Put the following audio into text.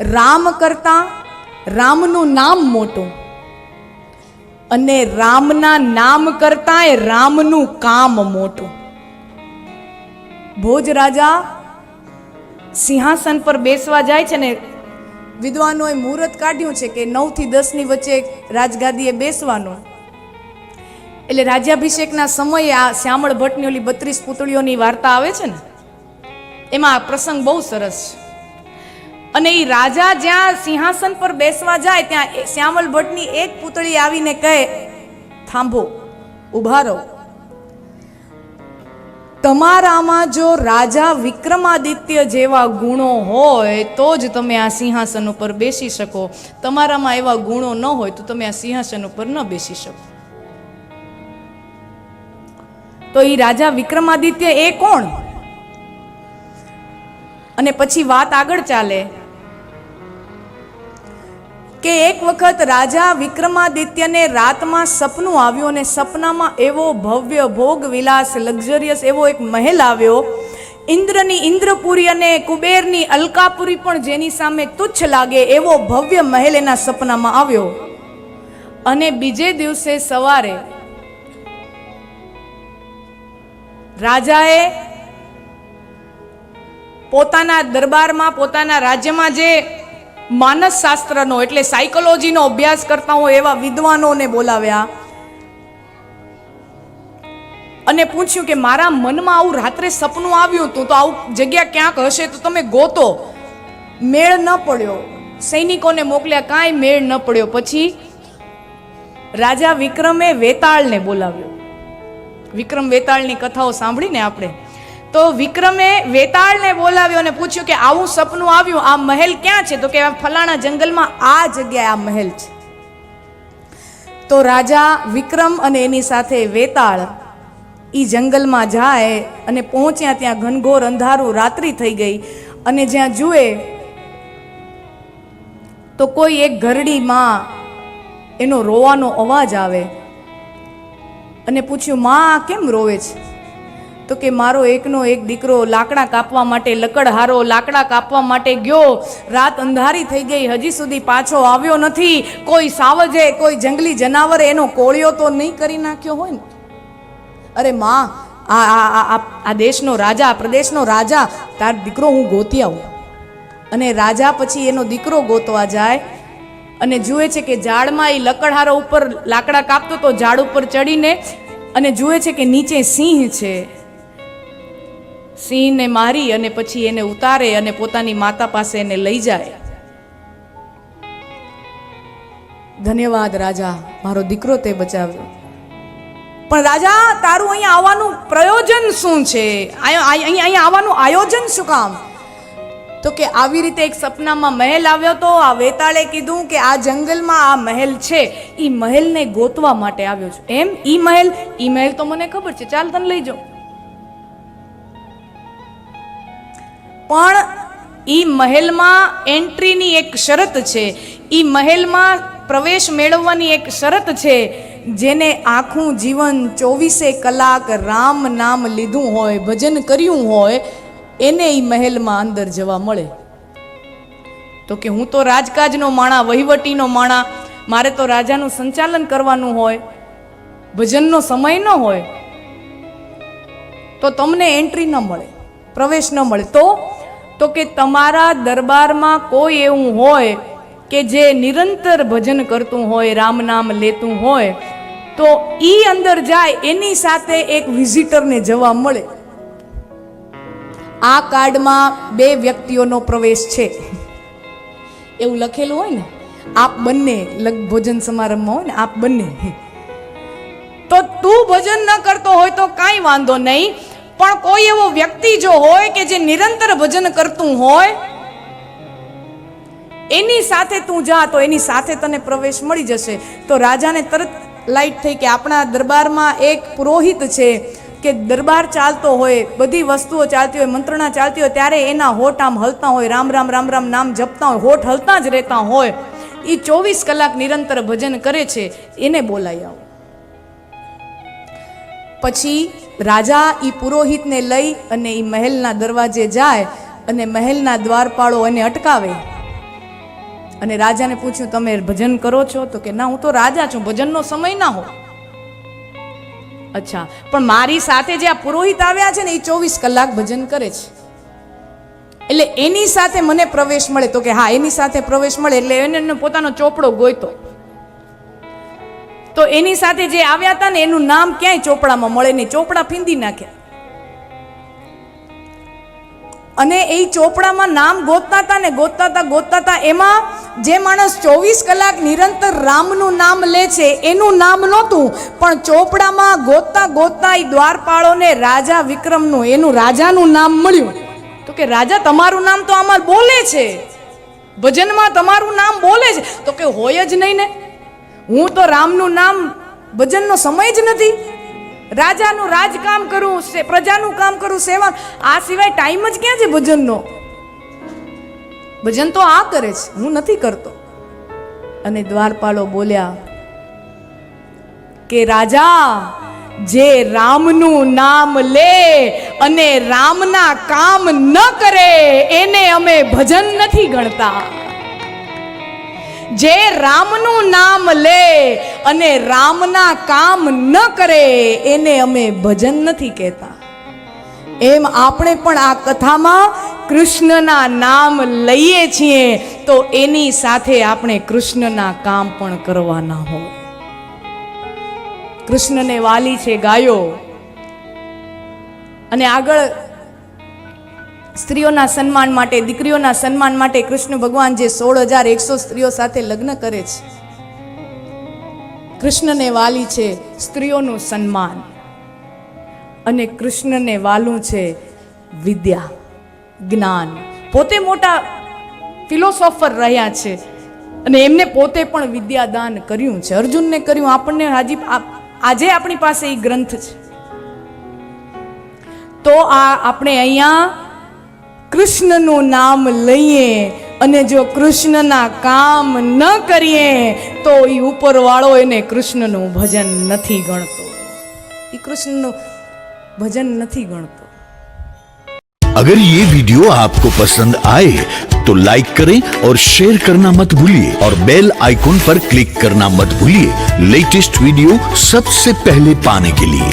રામ કરતા રામનું નામ મોટું અને રામના નામ કરતા એ રામનું કામ મોટું. ભોજ રાજા સિંહાસન પર બેસવા જાય છે ને વિદ્વાનોએ મુહૂર્ત કાઢ્યું છે કે 9 થી 10 ની વચ્ચે રાજગાદીએ બેસવાનું. એટલે રાજ્યાભિષેકના સમયે આ શ્યામળ ભટ્ટની ઓલી 32 પુતળીઓની વાર્તા આવે છે ને, એમાં પ્રસંગ બહુ સરસ છે. અને એ રાજા જ્યાં સિંહાસન પર બેસવા જાય ત્યાં શ્યામળ ભટ્ટની એક પુતળી આવીને કહે, થાંભો, ઊભા રહો. તમારામાં જો રાજા વિક્રમાદિત્ય જેવા ગુણો હોય તો જ તમે આ સિંહાસન ઉપર બેસી શકો. તમારામાં એવા ગુણો ન હોય તો તમે આ સિંહાસન ઉપર ન બેસી શકો. તો એ રાજા વિક્રમાદિત્ય એ કોણ? અને પછી વાત આગળ ચાલે કે એક વખત રાજા વિક્રમાદિત્યને રાતમાં સપનું આવ્યું અને સપનામાં એવો ભવ્ય ભોગ વિલાસ લક્ઝરિયસ એવો એક મહેલ આવ્યો. ઇન્દ્રની ઇન્દ્રપુરી અને કુબેરની અલકાપુરી પણ જેની સામે તુચ્છ લાગે એવો ભવ્ય મહેલ એના સપનામાં આવ્યો. અને બીજે દિવસે સવારે રાજાએ પોતાના દરબારમાં પોતાના રાજ્યમાં જે માનસ શાસ્ત્રનો એટલે સાયકોલોજીનો અભ્યાસ કરતા હોય એવા વિદ્વાનોને બોલાવ્યા અને પૂછ્યું કે મારા મનમાં આવું રાત્રે સપનું આવ્યું હતું, તો આવું જગ્યા ક્યાંક હશે તો તમે ગોતો. મેળ ન પડ્યો. સૈનિકોને મોકલ્યા, કાંઈ મેળ ન પડ્યો. પછી રાજા વિક્રમે વેતાળને બોલાવ્યો. વિક્રમ વેતાળની કથાઓ સાંભળીને આપણે, તો વિક્રમે વેતાળને બોલાવ્યો અને પૂછ્યું કે આવું સપનું આવ્યું, આ મહેલ ક્યાં છે? તો કે ફલાણા જંગલમાં આ જગ્યાએ આ મહેલ છે. તો રાજા વિક્રમ અને એની સાથે વેતાળ ઈ જંગલમાં જાય અને પહોંચ્યા. ત્યાં ઘનઘોર અંધારું, રાત્રિ થઈ ગઈ. અને જ્યાં જુએ તો કોઈ એક ઘરડીમાં એનો રોવાનો અવાજ આવે અને પૂછ્યું, માં કેમ રોવે છે? તો કે મારો એકનો એક દીકરો લાકડા કાપવા માટે લકડહારો લાકડા કાપવા માટે ગયો, રાત અંધારી થઈ ગઈ, હજી સુધી પાછો આવ્યો નથી. કોઈ સાવજે, કોઈ જંગલી જનાવર એનો કોળિયો તો નહીં કરી નાખ્યો હોય ને? અરે માં, આ દેશનો રાજા, આ પ્રદેશનો રાજા, તાર દીકરો હું ગોતી આવું. અને રાજા પછી એનો દીકરો ગોતવા જાય અને જુએ છે કે ઝાડમાં એ લકડહારો ઉપર લાકડા કાપતો તો ઝાડ ઉપર ચડીને અને જુએ છે કે નીચે સિંહ છે. સિંહને મારી અને પછી એને ઉતારે અને પોતાની માતા પાસે એને લઈ જાય. ધન્યવાદ રાજા, મારો દીકરો તે બચાવ્યો. પણ રાજા, તારું અહીંયા આવવાનું પ્રયોજન શું છે? અહીંયા આવવાનું આયોજન શું કામ? તો કે આવી રીતે એક સપનામાં મહેલ આવ્યો તો આ વેતાળે કીધું કે આ જંગલમાં આ મહેલ છે, ઈ મહેલને ગોતવા માટે આવ્યો છું. એમ? ઈ મહેલ તો મને ખબર છે, ચાલ તને લઈ જાઉં. પણ ઈ મહેલમાં એન્ટ્રીની એક શરત છે, ઈ મહેલમાં પ્રવેશ મેળવવાની એક શરત છે. જેને આખું જીવન 24 કલાક રામ નામ લીધું હોય, ભજન કર્યું હોય, એને ઈ મહેલમાં અંદર જવા મળે. તો કે હું તો રાજકાજનો માણા, વહીવટીનો માણા, મારે તો રાજાનું સંચાલન કરવાનું હોય, ભજનનો સમય ન હોય, તો તમને એન્ટ્રી ન મળે, પ્રવેશ ન મળે. તો કે તમારા દરબારમાં કોઈ એવું હોય કે જે નિરંતર ભજન કરતું હોય, રામ નામ લેતું હોય, તો ઈ અંદર જાય, એની સાથે એક વિઝિટરને જવા મળે. આ કાર્ડમાં 2 વ્યક્તિઓનો પ્રવેશ છે એવું લખેલું હોય ને, આપ બંને ભોજન સમારંભમાં હોય ને, આપ બંને. તો તું ભજન ન કરતો હોય તો કાંઈ વાંધો નહીં, પણ કોઈ એવો વ્યક્તિ જો હોય કે જે નિરંતર ભજન કરતું હોય, એની સાથે તું જા તો એની સાથે તને પ્રવેશ મળી જશે. તો રાજાને તરત લાઈટ થઈ કે આપણા દરબારમાં એક પુરોહિત છે કે દરબાર ચાલતો હોય, બધી વસ્તુઓ ચાલતી હોય, મંત્રણા ચાલતી હોય, ત્યારે એના હોઠ આમ હલતા હોય, રામ રામ રામ રામ નામ જપતા હોય, હોઠ હલતા જ રહેતા હોય. એ 24 કલાક નિરંતર ભજન કરે છે, એને બોલાઈ આવો. પછી રાજા ઈ પુરોહિતને લઈ અને ઈ મહેલના દરવાજે જાય અને મહેલના દ્વારપાળો એને અટકાવે અને રાજાને પૂછ્યું, તમે ભજન કરો છો? તો કે ના, હું તો રાજા છું, ભજનનો સમય ના હોય. અચ્છા, પણ મારી સાથે જે આ પુરોહિત આવ્યા છે ને એ 24 કલાક ભજન કરે છે, એટલે એની સાથે મને પ્રવેશ મળે. તો કે હા, એની સાથે પ્રવેશ મળે. એટલે એને પોતાનો ચોપડો ગોઈતો. તો એની સાથે જે આવ્યા હતા ને એનું નામ ક્યાંય ચોપડામાં મળે નહીં, ચોપડા ફીંદી નાખે. અને એ ચોપડામાં નામ ગોતતા હતા. એમાં જે માણસ 24 કલાક નિરંતર રામનું નામ લે છે એનું નામ નહોતું, પણ ચોપડામાં ગોતતા એ દ્વારપાળોને રાજા વિક્રમનું, એનું રાજાનું નામ મળ્યું. તો કે રાજા, તમારું નામ તો આમાં બોલે છે, ભજનમાં તમારું નામ બોલે છે. તો કે હોય જ નહીં ને, હું તો રામનું નામ, ભજનનો સમય જ નથી. રાજાનું રાજકામ કરું, પ્રજાનું કામ કરું, સેવા, આ સિવાય ટાઈમ જ ક્યાં છે ભજનનો? ભજન તો આ કરે છે, હું નથી કરતો. અને દ્વારપાલો બોલ્યા કે રાજા, જે રામનું નામ લે અને રામના કામ ન કરે એને અમે ભજન નથી ગણતા. જે રામનું નામ લે અને રામના કામ ન કરે એને અમે ભજન નથી કહેતા. એમ આપણે પણ આ કથામાં કૃષ્ણના નામ લઈએ છીએ તો એની સાથે આપણે કૃષ્ણના કામ પણ કરવાના હોય. કૃષ્ણને વાલી છે ગાયો. અને આગળ સ્ત્રીઓના સન્માન માટે, દીકરીઓના સન્માન માટે કૃષ્ણ ભગવાન જે 16,100 સ્ત્રીઓ સાથે લગ્ન કરે છે. કૃષ્ણને વાલી છે સ્ત્રીઓનું સન્માન, અને કૃષ્ણને વાલું છે વિદ્યા, જ્ઞાન. પોતે મોટા ફિલોસોફર રહ્યા છે અને એમને પોતે પણ વિદ્યાદાન કર્યું છે. અર્જુનને કર્યું, આપણને આજે આપણી પાસે એ ગ્રંથ છે. તો આપણે અહીંયા કૃષ્ણનું નામ લઈએ અને જો કૃષ્ણના કામ ન કરીએ તો એ ઉપરવાળો એને કૃષ્ણનું ભજન નથી ગણતો, એ કૃષ્ણનું भजन नहीं गणतो। अगर ये वीडियो आपको पसंद आए तो लाइक करें और शेयर करना मत भूलिए और बेल आइकॉन पर क्लिक करना मत भूलिए लेटेस्ट वीडियो सबसे पहले पाने के लिए।